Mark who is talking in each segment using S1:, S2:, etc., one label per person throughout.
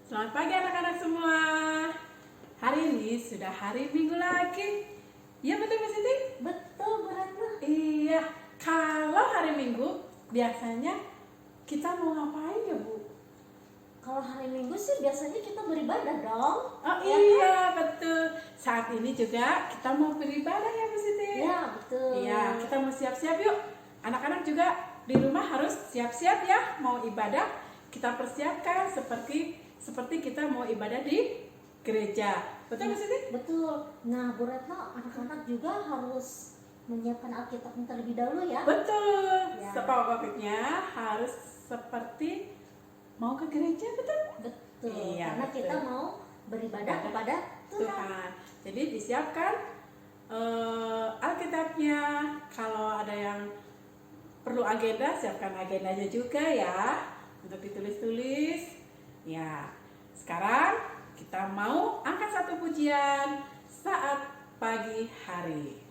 S1: Selamat pagi anak-anak semua. Hari ini sudah hari Minggu lagi. Iya betul Mbak Siti?
S2: Betul, Bu Ratna.
S1: Iya. Kalau hari Minggu biasanya kita mau ngapain ya Bu?
S2: Kalau hari Minggu sih biasanya kita beribadah dong.
S1: Oh
S2: Ya
S1: iya betul. Saat ini juga kita mau beribadah ya Mbak Siti?
S2: Ya, betul.
S1: Iya, kita mau siap-siap yuk. Anak-anak juga di rumah harus siap-siap ya mau ibadah. Kita persiapkan seperti kita mau ibadah di gereja. Betul Mbak Siti?
S2: Betul. Nah, Bu Ratna, anak-anak juga harus menyiapkan Alkitabnya terlebih dahulu ya.
S1: Betul.
S2: Ya.
S1: Pokoknya harus seperti mau ke gereja, betul?
S2: Betul.
S1: Iya,
S2: Karena
S1: betul.
S2: kita mau beribadah kepada Tuhan.
S1: Tuhan. Jadi disiapkan Alkitabnya. Kalau ada yang perlu agenda, siapkan agendanya juga ya untuk ditulis-tulis. Ya. Sekarang kita mau angkat satu pujian saat pagi hari.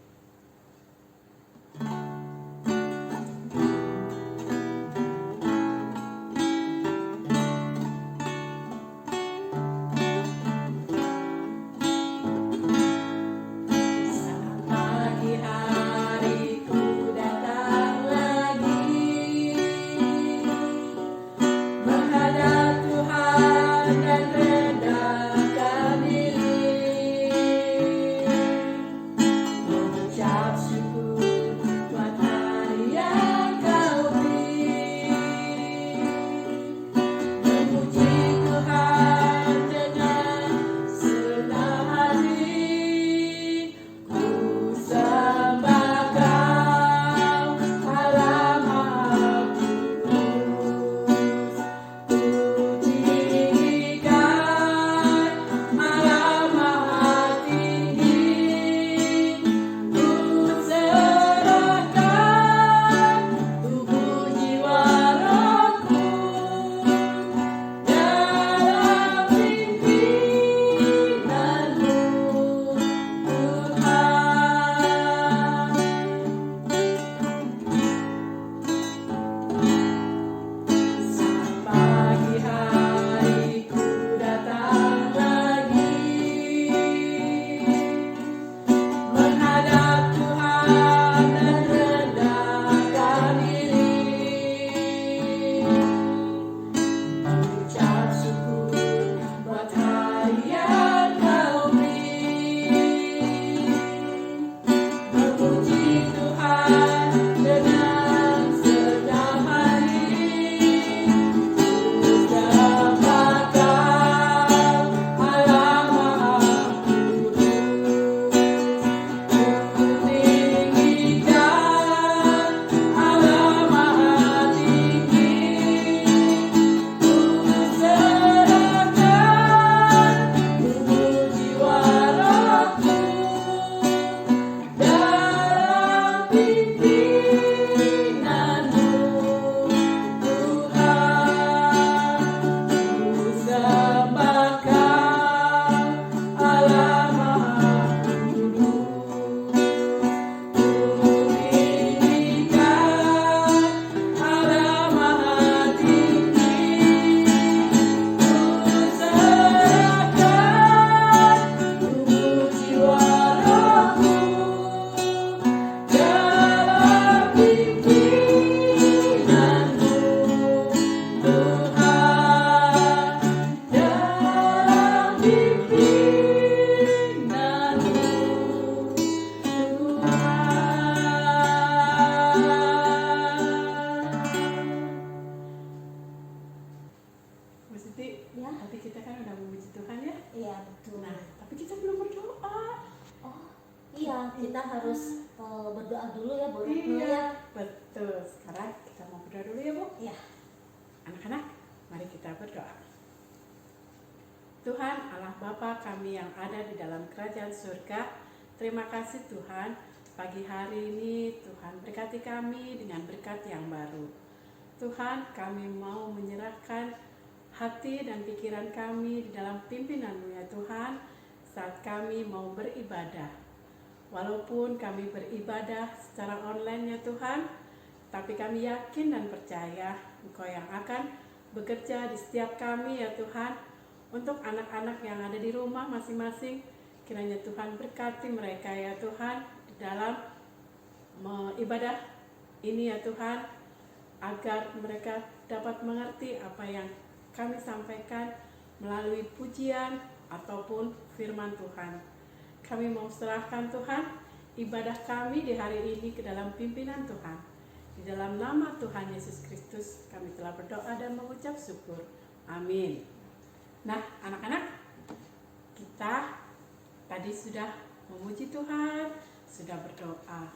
S2: Ya.
S1: Tadi kita kan udah memuji Tuhan ya.
S2: Iya, betul.
S1: Nah, tapi kita belum berdoa.
S2: Oh, iya, kita harus berdoa dulu ya, Bu Ratna ya.
S1: Iya, betul. Sekarang kita mau berdoa dulu ya, Bu.
S2: Iya.
S1: Anak-anak, mari kita berdoa. Tuhan Allah Bapa kami yang ada di dalam kerajaan surga, terima kasih Tuhan, pagi hari ini Tuhan berkati kami dengan berkat yang baru. Tuhan, kami mau menyerahkan hati dan pikiran kami di dalam pimpinan-Mu ya Tuhan, saat kami mau beribadah. Walaupun kami beribadah secara online ya Tuhan, tapi kami yakin dan percaya Engkau yang akan bekerja di setiap kami ya Tuhan, Untuk anak-anak yang ada di rumah masing-masing, kiranya Tuhan berkati mereka ya Tuhan di dalam ibadah ini ya Tuhan, agar mereka dapat mengerti apa yang kami sampaikan melalui pujian ataupun firman Tuhan. Kami mau serahkan Tuhan ibadah kami di hari ini ke dalam pimpinan Tuhan. Di dalam nama Tuhan Yesus Kristus kami telah berdoa dan mengucap syukur. Amin. Nah, anak-anak, kita tadi sudah memuji Tuhan, sudah berdoa.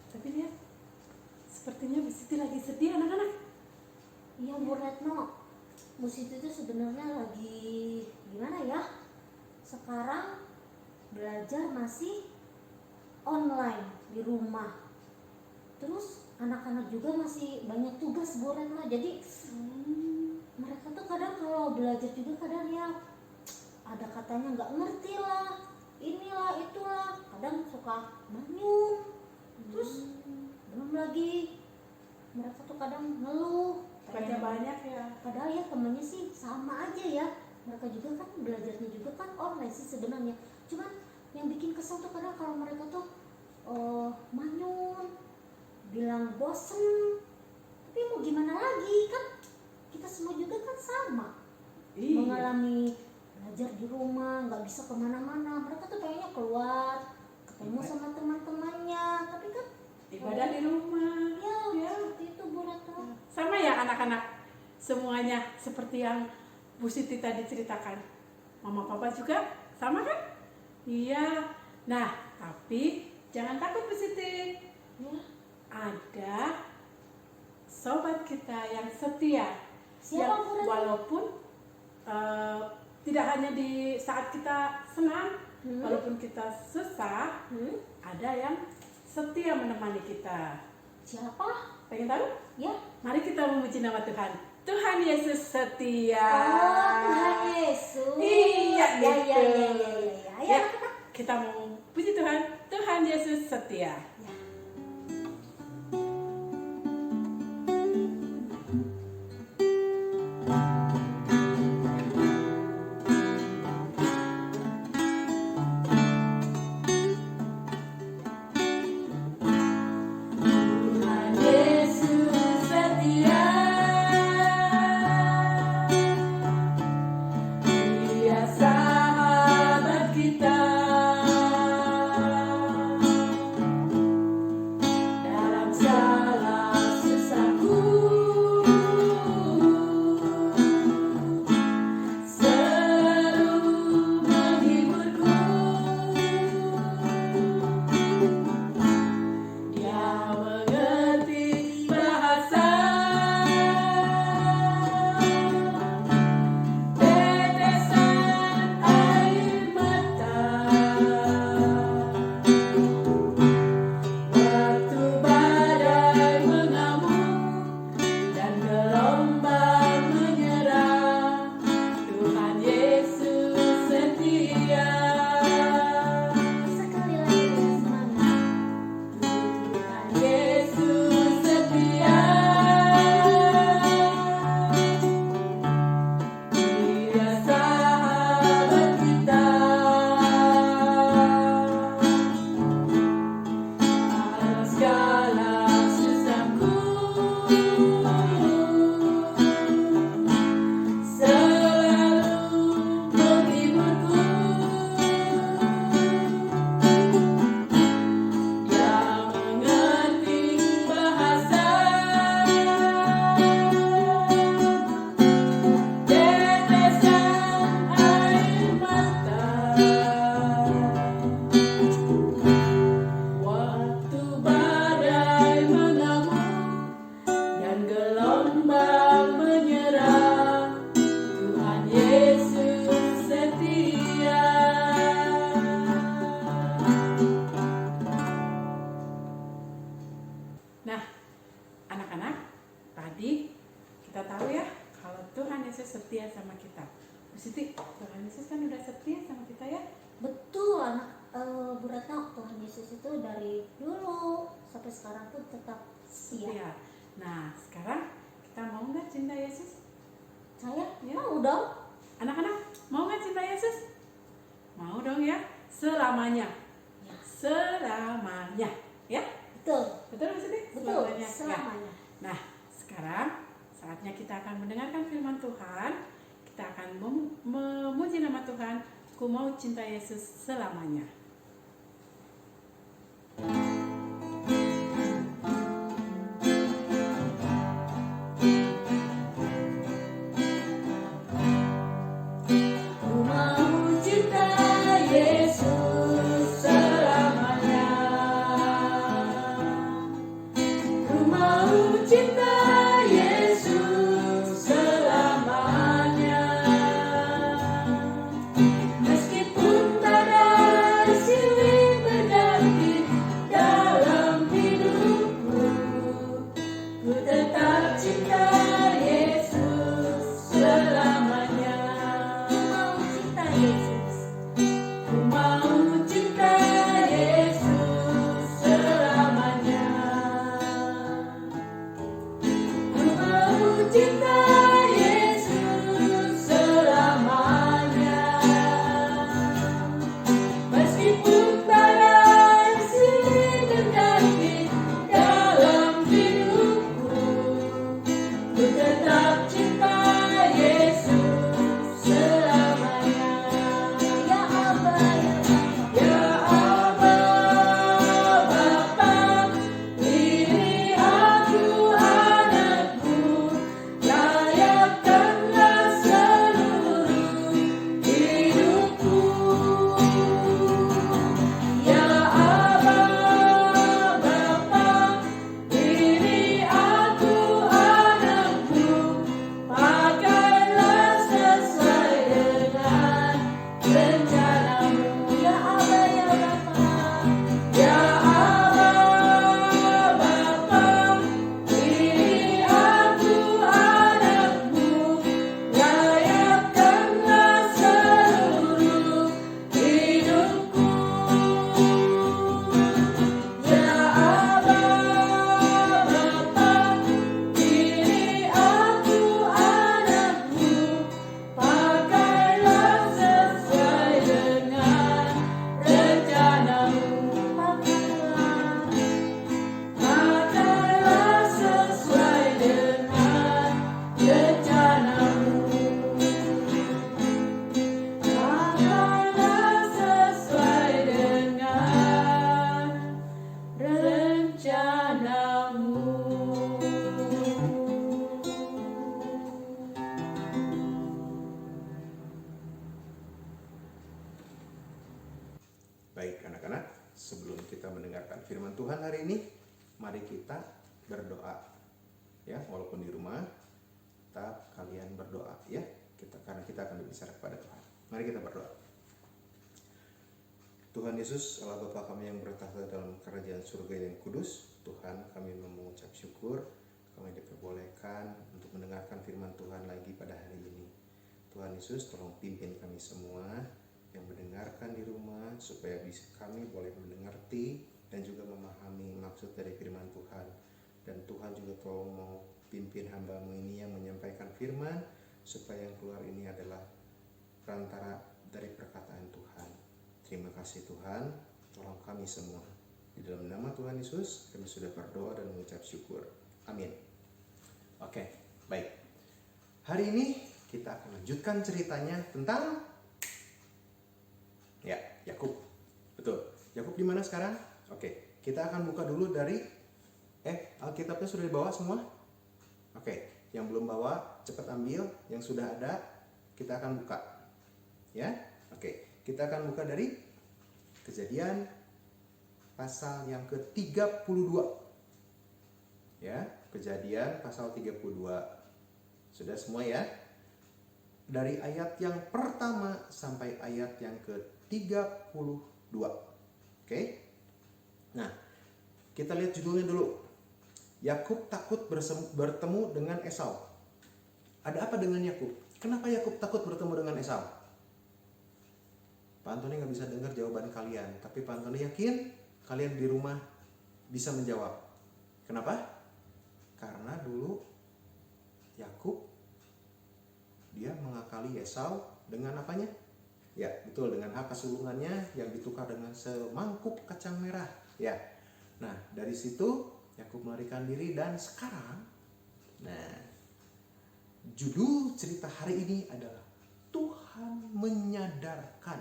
S1: Tapi lihat, sepertinya Bu Siti lagi sedih anak-anak.
S2: Iya Bu Retno, Bu Siti itu sebenarnya lagi gimana ya? Sekarang belajar masih online di rumah. Terus anak-anak juga masih banyak tugas Bu Retno. Jadi mereka tuh kadang kalau belajar juga kadang ya ada katanya nggak ngerti lah, inilah itulah, kadang suka manyun. Terus belum lagi mereka tuh kadang ngeluh
S1: Banyak ya.
S2: padahal ya temennya sih sama aja ya, mereka juga kan belajarnya juga kan online sih sebenarnya. Cuman yang bikin kesel tuh kadang kalau mereka tuh manyun, bilang bosen. Tapi mau gimana lagi, kan kita semua juga kan sama mengalami belajar di rumah, nggak bisa kemana-mana. Mereka tuh kayaknya keluar ketemu sama teman-temannya, tapi kan
S1: Ibadah di rumah.
S2: ya seperti itu Bu Retno.
S1: Sama ya anak-anak, semuanya seperti yang Bu Siti tadi ceritakan. Mama papa juga sama kan? Iya. Nah, tapi jangan takut Bu Siti.
S2: Ya.
S1: Ada sobat kita yang setia.
S2: Siapa
S1: yang
S2: Bu Retno?
S1: walaupun tidak hanya di saat kita senang, walaupun kita susah, ada yang setia menemani kita.
S2: Siapa?
S1: Pengen tahu?
S2: Ya.
S1: Mari kita memuji nama Tuhan. Tuhan Yesus setia.
S2: Oh, Tuhan Yesus.
S1: Iya,
S2: ya,
S1: gitu.
S2: ya.
S1: Ya, kita mau puji Tuhan. Tuhan Yesus setia.
S2: Ya.
S1: Tuhan Yesus setia. Dia sahabat kita. Dalam segala susahku, selalu menghiburku. Dia mengerti bahasa tetesan air mata. Waktu badai mengamuk dan gelombang menyerang, Tuhan Yesus setia.
S2: Sekali lagi dengan semangat.
S1: Tuhan Yesus setia. Dia sahabat kita. Dalam segala susahku, selalu menghiburku. Dia mengerti bahasa tetesan air mata. Waktu badai mengamuk dan gelombang menyerang, Tuhan Yesus setia. Nah, anak-anak, tadi kita tahu ya kalau Tuhan Yesus setia sama kita. Bu Siti, Tuhan Yesus kan udah setia sama kita ya.
S2: Betul anak Bu Retno, Tuhan Yesus itu dari dulu sampai sekarang pun tetap setia.
S1: Setia. Nah, sekarang kita mau nggak cinta Yesus?
S2: Saya
S1: Ya.
S2: mau dong.
S1: Anak-anak, mau nggak cinta Yesus? Mau dong ya, selamanya.
S2: Ya.
S1: Selamanya, ya?
S2: Betul.
S1: Betul maksudnya?
S2: Betul.
S1: Ya.
S2: Selamanya.
S1: Nah, sekarang saatnya kita akan mendengarkan firman Tuhan. Kita akan memuji nama Tuhan. Ku mau cinta Yesus selamanya.
S2: Ku mau cinta Yesus selamanya. Ku mau cinta Yesus selamanya. Meskipun tak ada silih berganti dalam hidupku, ku tetap cinta Yesus selamanya. Ku mau cinta Yesus selamanya. Ku mau cinta Yesus selamanya. Meskipun badai silih berganti dalam hidupku, ku tetap cinta Yesus selamanya. Ya Aba, ya Aba, Bapa, ini aku anakmu, layakkanlah seluruh hidupku. Ya Aba, Bapa, ini aku anakmu, pakailah sesuai dengan rencanamu. Ya Aba, ya Bapa, ya Aba, Bapa, ini aku anakmu, layakkanlah seluruh hidupku. Ya Aba, Bapa, ini aku anakmu, pakailah sesuai dengan rencanamu. Pakailah sesuai dengan rencanamu. Pakailah sesuai dengan rencanamu.
S3: Baik anak-anak, sebelum kita mendengarkan firman Tuhan hari ini, mari kita berdoa. Ya, walaupun di rumah, tetap kalian berdoa ya. Karena kita akan berbicara kepada Tuhan. Mari kita berdoa. Tuhan Yesus, Allah Bapa kami yang bertahta dalam kerajaan surga yang kudus, Tuhan, kami mengucap syukur kami diperbolehkan untuk mendengarkan firman Tuhan lagi pada hari ini. Tuhan Yesus, tolong pimpin kami semua yang mendengarkan di rumah supaya bisa kami boleh mengerti dan juga memahami maksud dari firman Tuhan. Dan Tuhan juga tolong mau pimpin hamba-Mu ini yang menyampaikan firman supaya yang keluar ini adalah perantara dari perkataan Tuhan. Terima kasih Tuhan, tolong kami semua. Di dalam nama Tuhan Yesus kami sudah berdoa dan mengucap syukur. Amin. Oke, baik. Hari ini kita akan lanjutkan ceritanya tentang Yakub. Betul. Yakub di mana sekarang? Oke, kita akan buka dulu dari Alkitabnya sudah dibawa semua? Oke, yang belum bawa cepat ambil, yang sudah ada kita akan buka. Ya. Oke, kita akan buka dari Kejadian pasal yang ke-32. Ya, Kejadian pasal 32. Sudah semua ya? Dari ayat yang pertama sampai ayat yang ke-32. Oke? Nah, kita lihat judulnya dulu. Yakub takut bertemu dengan Esau. Ada apa dengan Yakub? Kenapa Yakub takut bertemu dengan Esau? Pak Antoni nggak bisa dengar jawaban kalian, tapi Pak Antoni yakin kalian di rumah bisa menjawab. Kenapa? Karena dulu Yakub dia mengakar mengakali Esau dengan apanya? Ya, betul, dengan hak kesulungannya yang ditukar dengan semangkuk kacang merah. Ya. Nah, dari situ Yakub melarikan diri dan sekarang, nah, judul cerita hari ini adalah Tuhan menyadarkan.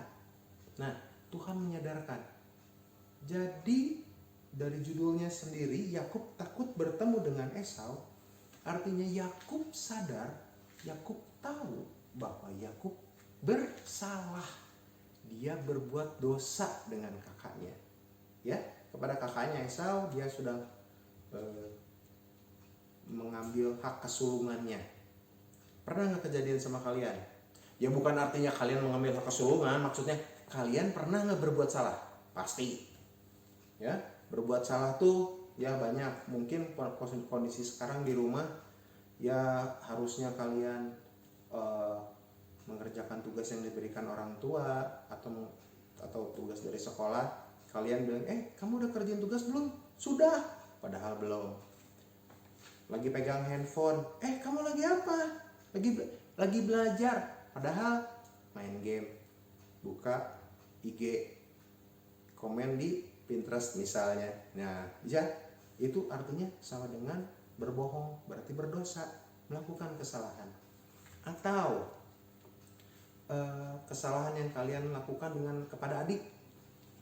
S3: Nah, Tuhan menyadarkan. Jadi dari judulnya sendiri, Yakub takut bertemu dengan Esau. Artinya Yakub sadar, Yakub tahu bahwa Yakub bersalah. Dia berbuat dosa dengan kakaknya. Ya, kepada kakaknya Esau dia sudah mengambil hak kesulungannya. Pernah nggak kejadian sama kalian? Ya bukan artinya kalian mengambil hak kesulungan, maksudnya kalian pernah nggak berbuat salah? Pasti. Ya, berbuat salah tuh ya banyak. Mungkin kondisi sekarang di rumah ya harusnya kalian mengerjakan tugas yang diberikan orang tua atau tugas dari sekolah, kalian bilang, kamu udah kerjain tugas belum? Sudah, padahal belum. Lagi pegang handphone, kamu lagi apa? Lagi belajar, padahal main game, buka IG, komen di Pinterest misalnya. Nah, ya itu artinya sama dengan berbohong, berarti berdosa, melakukan kesalahan. Atau kesalahan yang kalian lakukan kepada adik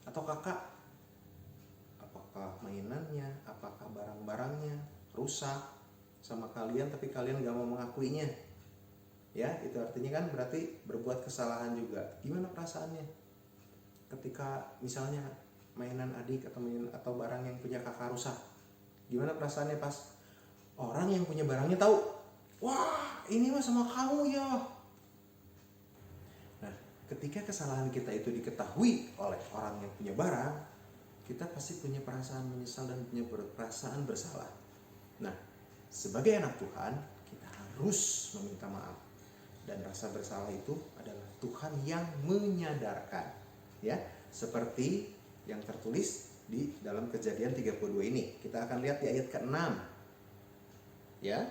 S3: atau kakak, apakah mainannya, apakah barang-barangnya rusak sama kalian tapi kalian gak mau mengakuinya. Ya, itu artinya kan berarti berbuat kesalahan juga. Gimana perasaannya ketika misalnya mainan adik atau barang yang punya kakak rusak? Gimana perasaannya pas orang yang punya barangnya tahu, wah ini mah sama kamu ya. Nah, ketika kesalahan kita itu diketahui oleh orang yang punya barang, kita pasti punya perasaan menyesal dan punya perasaan bersalah. Nah, sebagai anak Tuhan, kita harus meminta maaf. Dan rasa bersalah itu adalah Tuhan yang menyadarkan. Ya, seperti yang tertulis di dalam Kejadian 32 ini. Kita akan lihat di ayat ke-6. Ya.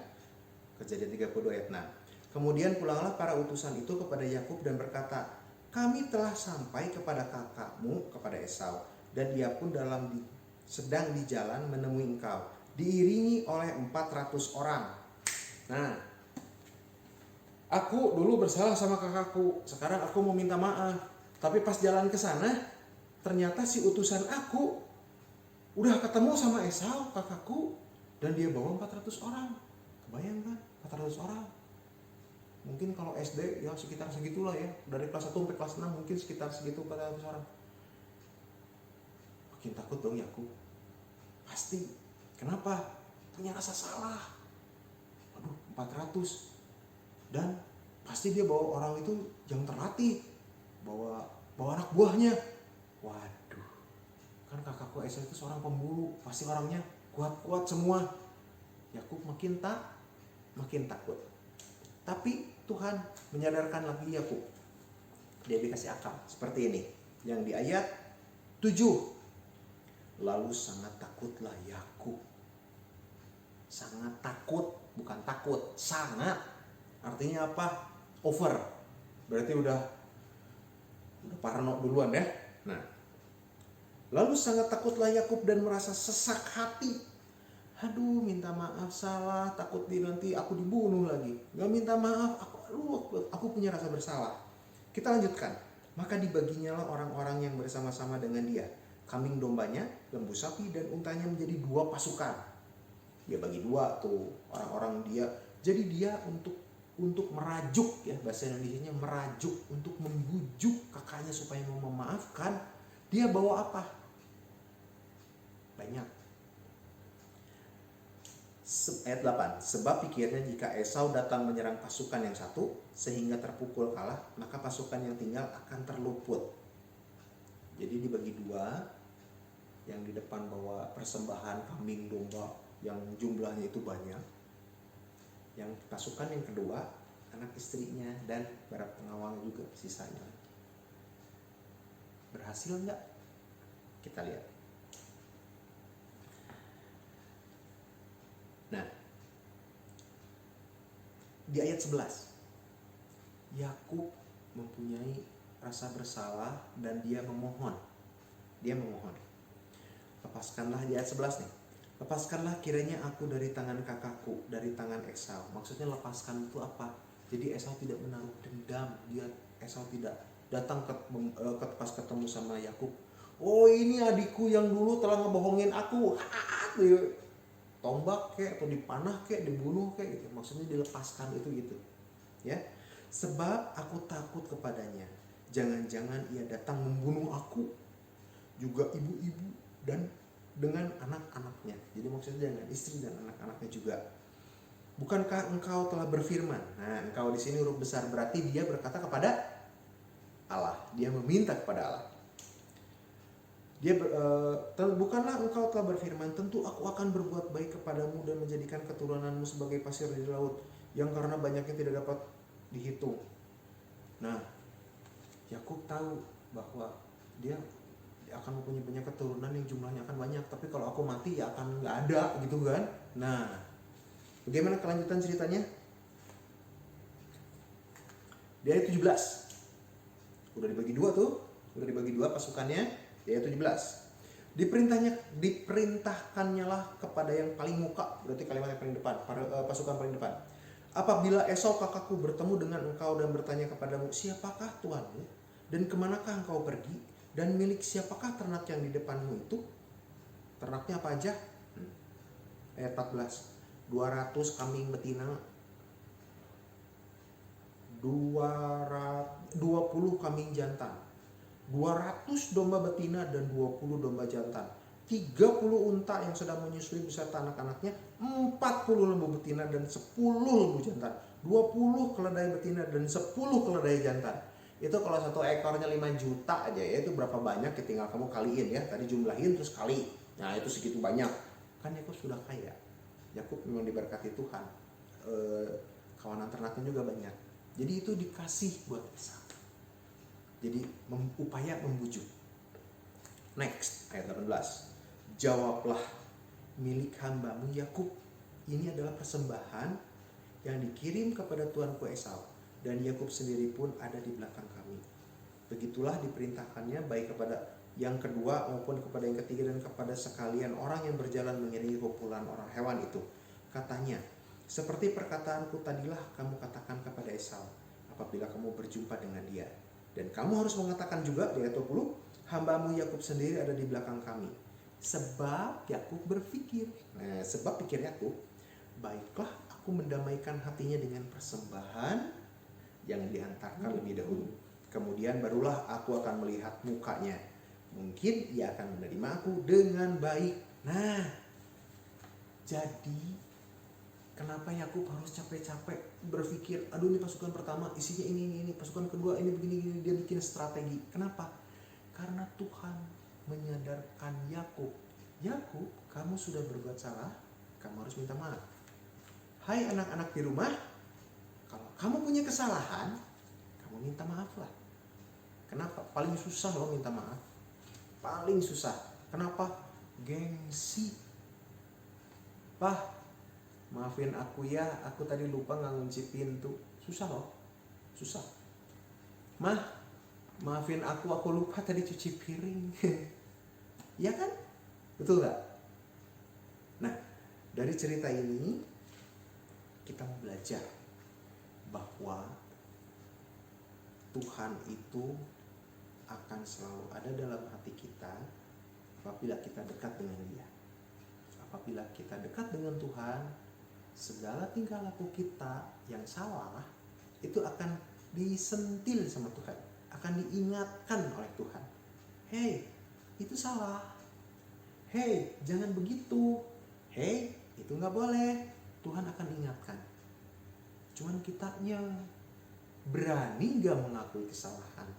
S3: Kejadian 32 ayat 6. Kemudian pulanglah para utusan itu kepada Yakub dan berkata, kami telah sampai kepada kakakmu, kepada Esau, dan dia pun sedang di jalan menemui engkau, diiringi oleh 400 orang. Nah, aku dulu bersalah sama kakakku, sekarang aku mau minta maaf. Tapi pas jalan ke sana, ternyata si utusan aku udah ketemu sama Esau, kakakku, dan dia bawa 400 orang. Kebayang kan? 400 orang. Mungkin kalau SD ya sekitar segitulah ya. Dari kelas 1 sampai kelas 6 mungkin sekitar segitu 400 orang. Makin takut dong Yakub. Pasti. Kenapa? Punya rasa salah. Aduh, 400. Dan pasti dia bawa orang itu yang terlatih. Bawa anak buahnya. Waduh. Kan kakakku Esau itu seorang pemburu. Pasti orangnya kuat-kuat semua. Yakub makin takut. Tapi Tuhan menyadarkan lagi Yakub. Dia dikasih akal seperti ini. Yang di ayat 7. Lalu sangat takutlah Yakub. Sangat takut, bukan takut, sangat. Artinya apa? Over. Berarti udah parno duluan ya. Nah. Lalu sangat takutlah Yakub dan merasa sesak hati. Aduh, minta maaf, salah, takut nanti aku dibunuh lagi. Gak minta maaf, aku punya rasa bersalah. Kita lanjutkan. Maka dibaginya lah orang-orang yang bersama-sama dengan dia. Kambing dombanya, lembu sapi, dan untanya menjadi 2 pasukan. Dia bagi 2 tuh orang-orang dia. Jadi dia untuk merajuk, ya bahasa Indonesianya merajuk, untuk membujuk kakaknya supaya mau memaafkan. Dia bawa apa? Banyak. Ayat 8. Sebab pikirnya jika Esau datang menyerang pasukan yang satu sehingga terpukul kalah, maka pasukan yang tinggal akan terluput. Jadi dibagi 2. Yang di depan bawa persembahan kambing domba yang jumlahnya itu banyak. Yang pasukan yang kedua anak istrinya dan para pengawalnya juga sisanya. Berhasil enggak? Kita lihat. Nah, di ayat 11. Yakub mempunyai rasa bersalah dan dia memohon. Dia memohon. Lepaskanlah di ayat 11 nih. Lepaskanlah kiranya aku dari tangan kakakku, dari tangan Esau. Maksudnya lepaskan itu apa? Jadi Esau tidak menaruh dendam. Esau tidak datang pas ketemu sama Yakub. Oh, ini adikku yang dulu telah ngebohongin aku. Tombak kek atau dipanah kek, dibunuh kek gitu. Maksudnya dilepaskan itu gitu. Ya. Sebab aku takut kepadanya. Jangan-jangan ia datang membunuh aku, juga ibu-ibu dan dengan anak-anaknya. Jadi maksudnya dengan istri dan anak-anaknya juga. Bukankah engkau telah berfirman? Nah, engkau di sini huruf besar, berarti dia berkata kepada Allah. Dia meminta kepada Allah. Bukanlah engkau telah berfirman, tentu aku akan berbuat baik kepadamu dan menjadikan keturunanmu sebagai pasir di laut, yang karena banyaknya tidak dapat dihitung. Nah, Yakub tahu bahwa dia akan mempunyai banyak keturunan yang jumlahnya akan banyak, tapi kalau aku mati ya akan nggak ada gitu kan. Nah, bagaimana kelanjutan ceritanya? Di ayat 17 udah dibagi dua tuh, udah dibagi dua pasukannya. Di ayat 17 diperintahkannya lah kepada yang paling muka, berarti kalimat yang paling depan, pasukan paling depan. Apabila Esau kakakku bertemu dengan engkau dan bertanya kepadamu, siapakah tuanmu dan kemanakah engkau pergi? Dan milik siapakah ternak yang di depanmu itu? Ternaknya apa aja? Ayat 14. 200 kambing betina, 20 kambing jantan, 200 domba betina dan 20 domba jantan, 30 unta yang sedang menyusui beserta anak-anaknya, 40 lembu betina dan 10 lembu jantan, 20 keledai betina dan 10 keledai jantan. Itu kalau satu ekornya 5 juta aja ya, itu berapa banyak ya, tinggal kamu kaliin ya. Tadi jumlahin terus kali. Nah, itu segitu banyak. Kan Yakub sudah kaya. Yakub memang diberkati Tuhan. Kawanan ternaknya juga banyak. Jadi itu dikasih buat Esau. Jadi upaya membujuk. Next, ayat 18. Jawablah milik hambamu Yakub. Ini adalah persembahan yang dikirim kepada tuanku Esau. Dan Yakub sendiri pun ada di belakang kami. Begitulah diperintahkannya baik kepada yang kedua maupun kepada yang ketiga dan kepada sekalian orang yang berjalan mengiringi kumpulan orang hewan itu. Katanya, seperti perkataanku tadilah kamu katakan kepada Esau apabila kamu berjumpa dengan dia. Dan kamu harus mengatakan juga di ayat 20, hambamu Yakub sendiri ada di belakang kami. Sebab Yakub berpikir, sebab pikir Yakub, baiklah aku mendamaikan hatinya dengan persembahan yang diantarkan lebih dahulu. Kemudian barulah aku akan melihat mukanya. Mungkin ia akan menerima aku dengan baik. Nah, jadi kenapa Yakub harus capek-capek berpikir, aduh ini pasukan pertama isinya ini, pasukan kedua ini begini, dia bikin strategi. Kenapa? Karena Tuhan menyadarkan Yakub, kamu sudah berbuat salah, kamu harus minta maaf. Hai anak-anak di rumah, kalau kamu punya kesalahan, kamu minta maaf lah. Kenapa? Paling susah loh minta maaf. Paling susah. Kenapa? Gengsi. Pah, maafin aku ya, aku tadi lupa nggak ngunci pintu. Susah loh. Susah. Mah, maafin aku lupa tadi cuci piring. Ya kan? Betul nggak? Nah, dari cerita ini kita mau belajar bahwa Tuhan itu akan selalu ada dalam hati kita apabila kita dekat dengan Dia. Apabila kita dekat dengan Tuhan, segala tingkah laku kita yang salah itu akan disentil sama Tuhan, akan diingatkan oleh Tuhan. Hei, itu salah. Hei, jangan begitu. Hei, itu nggak boleh. Tuhan akan ingatkan. Cuman kitanya berani gak mengakui kesalahan,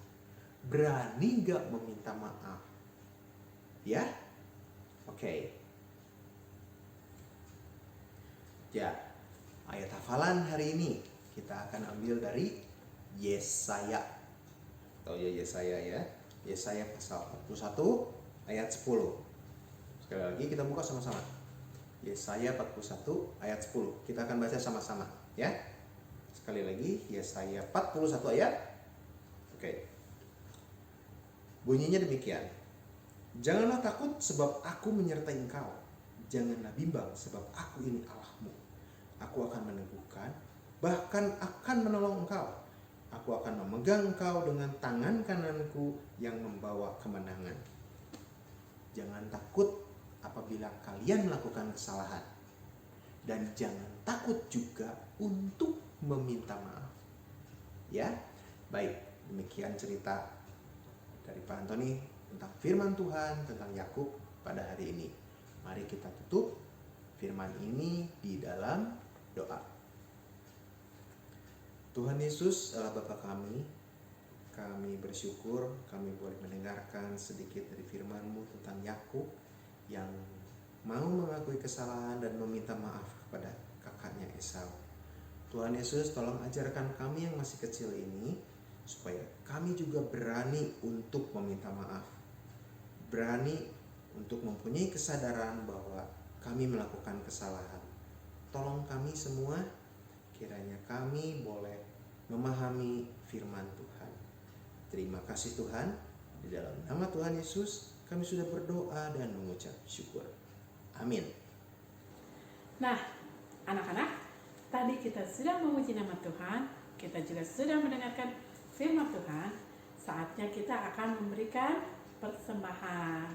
S3: berani gak meminta maaf. Ya? Oke. Ya, ayat hafalan hari ini kita akan ambil dari Yesaya. Tahu ya Yesaya ya? Yesaya pasal 41 ayat 10. Sekali lagi kita buka sama-sama. Yesaya 41 ayat 10. Kita akan baca sama-sama, ya. Sekali lagi, Yesaya 41 ayat. Oke. Bunyinya demikian. Janganlah takut sebab aku menyertai engkau. Janganlah bimbang sebab aku ini Allahmu. Aku akan meneguhkan, bahkan akan menolong engkau. Aku akan memegang engkau dengan tangan kananku yang membawa kemenangan. Jangan takut apabila kalian melakukan kesalahan. Dan jangan takut juga untuk meminta maaf. Ya, baik. Demikian cerita dari Pak Antoni tentang firman Tuhan tentang Yakub pada hari ini. Mari kita tutup firman ini di dalam doa. Tuhan Yesus adalah Bapa kami bersyukur kami boleh mendengarkan sedikit dari firman-Mu tentang Yakub yang mau mengakui kesalahan dan meminta maaf kepada kakaknya Esau. Tuhan Yesus, tolong ajarkan kami yang masih kecil ini supaya kami juga berani untuk meminta maaf. Berani untuk mempunyai kesadaran bahwa kami melakukan kesalahan. Tolong kami semua, kiranya kami boleh memahami firman Tuhan. Terima kasih Tuhan. Di dalam nama Tuhan Yesus, kami sudah berdoa dan mengucap syukur. Amin.
S1: Nah, anak-anak, tadi kita sudah memuji nama Tuhan, kita juga sudah mendengarkan firman Tuhan. Saatnya kita akan memberikan persembahan.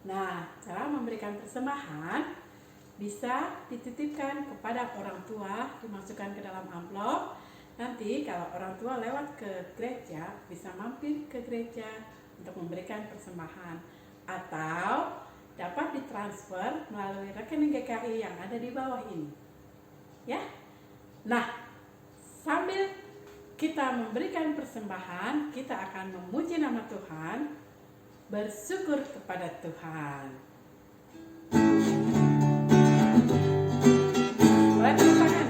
S1: Nah, cara memberikan persembahan bisa dititipkan kepada orang tua, dimasukkan ke dalam amplop. Nanti kalau orang tua lewat ke gereja, bisa mampir ke gereja untuk memberikan persembahan. Atau dapat ditransfer melalui rekening GKI yang ada di bawah ini. Ya. Nah, sambil kita memberikan persembahan, kita akan memuji nama Tuhan, bersyukur kepada Tuhan. Boleh tepuk tangan.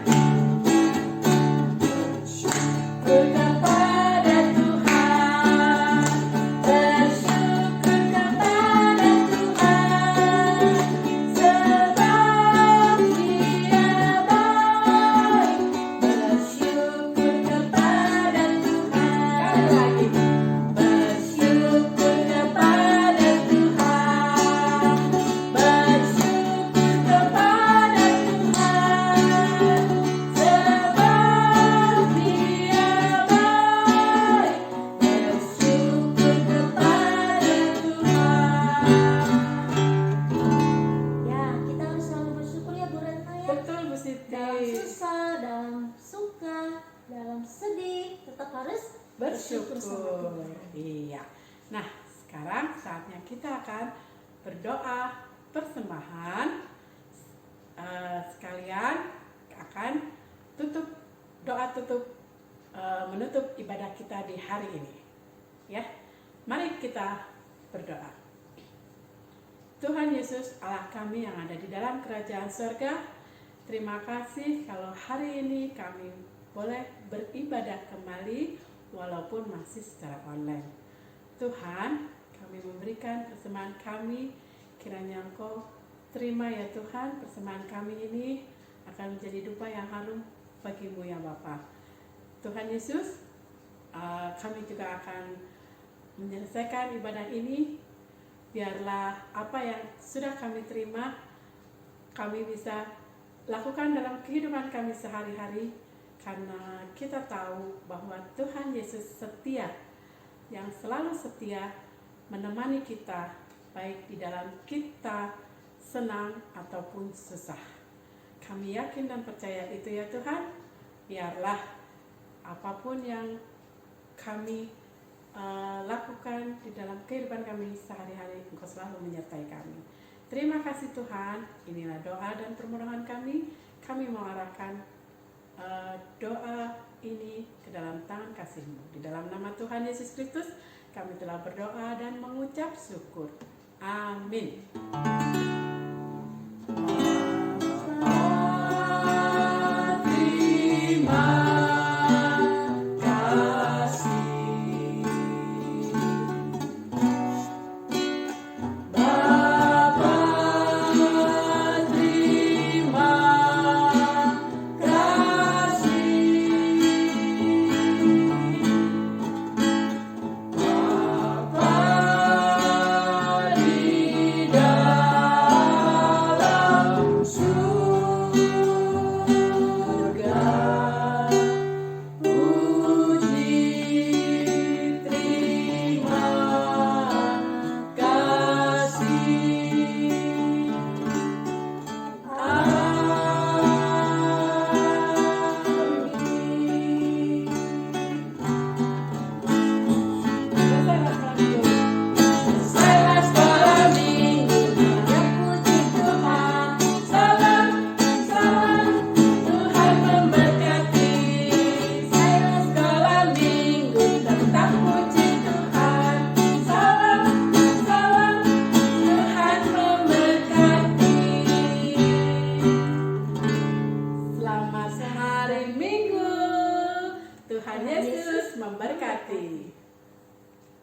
S1: Bersyukur. Iya. Nah, sekarang saatnya kita akan berdoa persembahan. Sekalian akan menutup ibadah kita di hari ini. Ya, mari kita berdoa. Tuhan Yesus, Allah kami yang ada di dalam kerajaan surga, terima kasih kalau hari ini kami boleh beribadah kembali walaupun masih secara online. Tuhan, kami memberikan persembahan kami, kiranya Engkau terima ya Tuhan, persembahan kami ini akan menjadi dupa yang harum bagi-Mu ya Bapa. Tuhan Yesus, kami juga akan menyelesaikan ibadah ini. Biarlah apa yang sudah kami terima, kami bisa lakukan dalam kehidupan kami sehari-hari, karena kita tahu bahwa Tuhan Yesus setia, yang selalu setia menemani kita, baik di dalam kita senang ataupun susah. Kami yakin dan percaya itu ya Tuhan. Biarlah apapun yang kami lakukan di dalam kehidupan kami sehari-hari, Engkau selalu menyertai kami. Terima kasih Tuhan. Inilah doa dan permohonan kami. Kami mengarahkan doa ini ke dalam tangan kasih-Mu. Di dalam nama Tuhan Yesus Kristus kami telah berdoa dan mengucap syukur. Amin. hari Minggu. Tuhan Yesus memberkati.